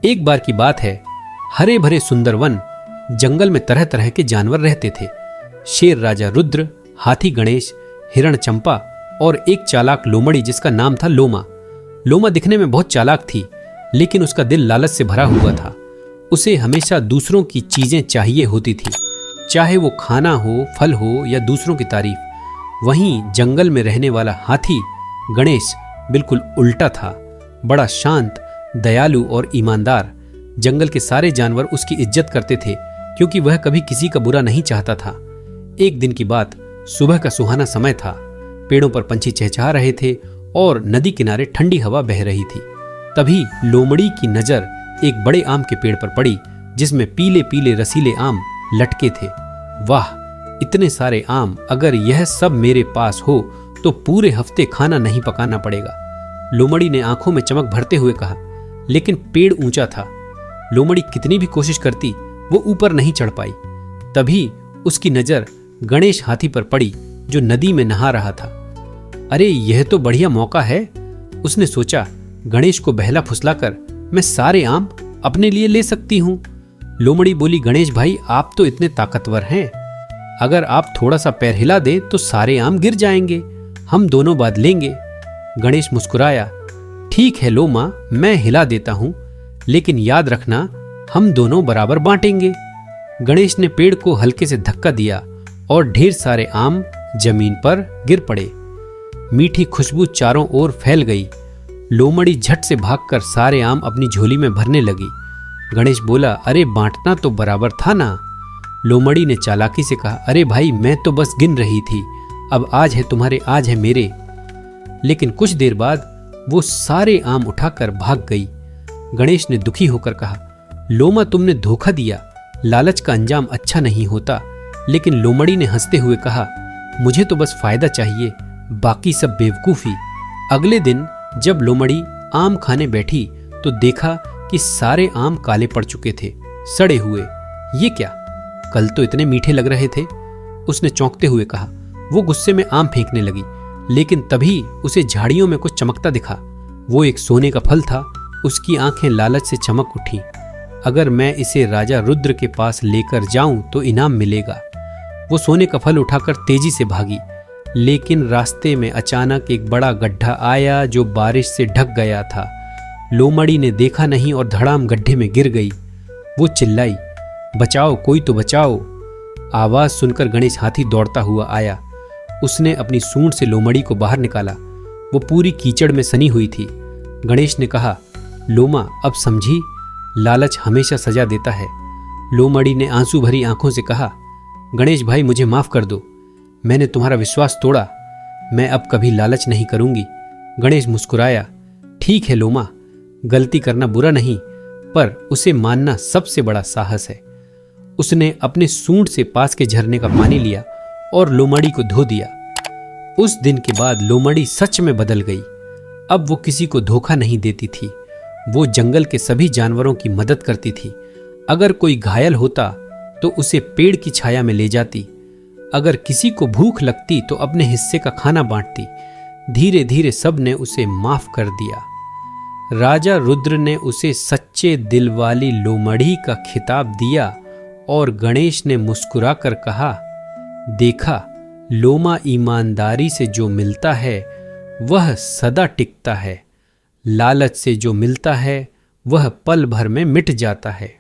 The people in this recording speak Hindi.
एक बार की बात है, हरे भरे सुंदर वन, जंगल में तरह तरह के जानवर रहते थे। शेर राजा रुद्र, हाथी गणेश, हिरण चंपा और एक चालाक लोमड़ी जिसका नाम था लोमा। लोमा दिखने में बहुत चालाक थी, लेकिन उसका दिल लालच से भरा हुआ था। उसे हमेशा दूसरों की चीजें चाहिए होती थी, चाहे वो खाना हो, फल हो या दूसरों की तारीफ। वहीं जंगल में रहने वाला हाथी गणेश बिल्कुल उल्टा था, बड़ा शांत, दयालु और ईमानदार। जंगल के सारे जानवर उसकी इज्जत करते थे, क्योंकि वह कभी किसी का बुरा नहीं चाहता था। एक दिन की बात, सुबह का सुहाना समय था। पेड़ों पर पंछी चहचहा रहे थे और नदी किनारे ठंडी हवा बह रही थी। तभी लोमड़ी की नजर एक बड़े आम के पेड़ पर पड़ी, जिसमें पीले पीले रसीले आम लटके थे। वाह, इतने सारे आम! अगर यह सब मेरे पास हो तो पूरे हफ्ते खाना नहीं पकाना पड़ेगा। लोमड़ी ने आंखों में चमक भरते हुए कहा। लेकिन पेड़ ऊंचा था, लोमड़ी कितनी भी कोशिश करती वो ऊपर नहीं चढ़ पाई। तभी उसकी नजर गणेश हाथी पर पड़ी, जो नदी में नहा रहा था। अरे, यह तो बढ़िया मौका है, उसने सोचा। गणेश को बहला फुसलाकर मैं सारे आम अपने लिए ले सकती हूं। लोमड़ी बोली, गणेश भाई, आप तो इतने ताकतवर हैं, अगर आप थोड़ा सा पैर हिला दे तो सारे आम गिर जाएंगे, हम दोनों बांध लेंगे। गणेश मुस्कुराया। ठीक है लोमा, मैं हिला देता हूं, लेकिन याद रखना हम दोनों बराबर बांटेंगे। गणेश ने पेड़ को हल्के से धक्का दिया और ढेर सारे आम जमीन पर गिर पड़े। मीठी खुशबू चारों ओर फैल गई। लोमड़ी झट से भागकर सारे आम अपनी झोली में भरने लगी। गणेश बोला, अरे बांटना तो बराबर था ना। लोमड़ी ने चालाकी से कहा, अरे भाई, मैं तो बस गिन रही थी, अब आज है तुम्हारे, आज है मेरे। लेकिन कुछ देर बाद वो सारे आम उठाकर भाग गई। गणेश ने दुखी होकर कहा, लोमा, तुमने धोखा दिया, लालच का अंजाम अच्छा नहीं होता। लेकिन लोमड़ी ने हंसते हुए कहा, मुझे तो बस फायदा चाहिए, बाकी सब बेवकूफी। अगले दिन जब लोमड़ी आम खाने बैठी तो देखा कि सारे आम काले पड़ चुके थे, सड़े हुए। ये क्या, कल तो इतने मीठे लग रहे थे, उसने चौंकते हुए कहा। वो गुस्से में आम फेंकने लगी, लेकिन तभी उसे झाड़ियों में कुछ चमकता दिखा। वो एक सोने का फल था। उसकी आंखें लालच से चमक उठी। अगर मैं इसे राजा रुद्र के पास लेकर जाऊं तो इनाम मिलेगा। वो सोने का फल उठाकर तेजी से भागी, लेकिन रास्ते में अचानक एक बड़ा गड्ढा आया जो बारिश से ढक गया था। लोमड़ी ने देखा नहीं और धड़ाम गड्ढे में गिर गई। वो चिल्लाई, बचाओ, कोई तो बचाओ। आवाज सुनकर गणेश हाथी दौड़ता हुआ आया। उसने अपनी सूंड से लोमड़ी को बाहर निकाला। वो पूरी कीचड़ में सनी हुई थी। गणेश ने कहा, लोमा, अब समझी, लालच हमेशा सजा देता है। लोमड़ी ने आंसू भरी आंखों से कहा, गणेश भाई, मुझे माफ कर दो, मैंने तुम्हारा विश्वास तोड़ा, मैं अब कभी लालच नहीं करूंगी। गणेश मुस्कुराया। ठीक है लोमा, गलती करना बुरा नहीं, पर उसे मानना सबसे बड़ा साहस है। उसने अपने सूंड से पास के झरने का पानी लिया और लोमड़ी को धो दिया। उस दिन के बाद लोमड़ी सच में बदल गई। अब वो किसी को धोखा नहीं देती थी। वो जंगल के सभी जानवरों की मदद करती थी। अगर कोई घायल होता तो उसे पेड़ की छाया में ले जाती। अगर किसी को भूख लगती तो अपने हिस्से का खाना बांटती। धीरे धीरे सब ने उसे माफ कर दिया। राजा रुद्र ने उसे सच्चे दिल वाली लोमड़ी का खिताब दिया और गणेश ने मुस्कुराकर कहा, देखा, लोमा, ईमानदारी से जो मिलता है वह सदा टिकता है, लालच से जो मिलता है वह पल भर में मिट जाता है।